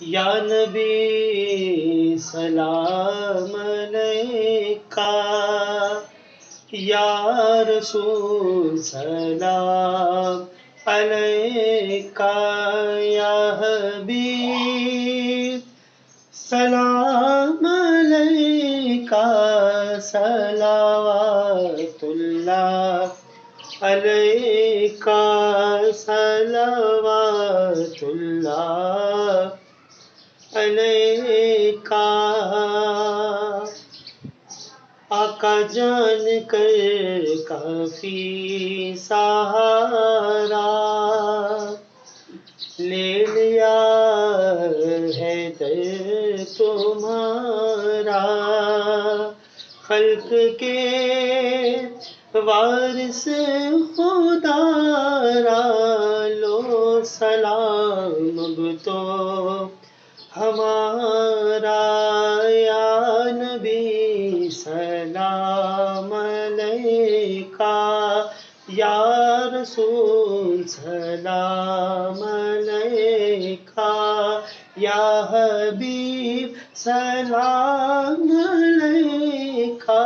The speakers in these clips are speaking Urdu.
یا نبی سلام علیکہ، یا رسول سلام علیکہ، یا حبیب سلام علیکہ، صلوات اللہ علیکہ، صلوات اللہ علیکہ۔ آقا جان کر کافی سہارا، لے لیا ہے در تمہارا، خلق کے وارث خدا را، لو سلام اب تو ہمارا، یا نبی سلام علیکہ، یا رسول سلام علیکہ، یا حبیب سلام علیکہ،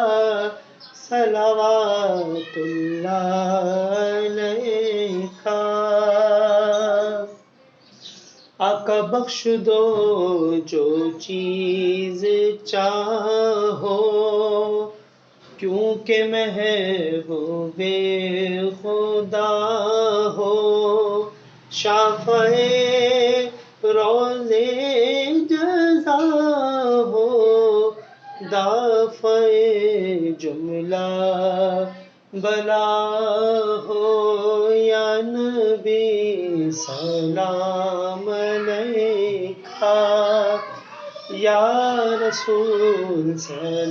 صلوات اللہ علیکہ۔ آقا بخش دو جو چیز چاہو، کیونکہ محبوب خدا ہو، شافع روز جزا ہو، دافع جملہ بلا ہو، یا نبی سلام علیکہ، یا رسول سلام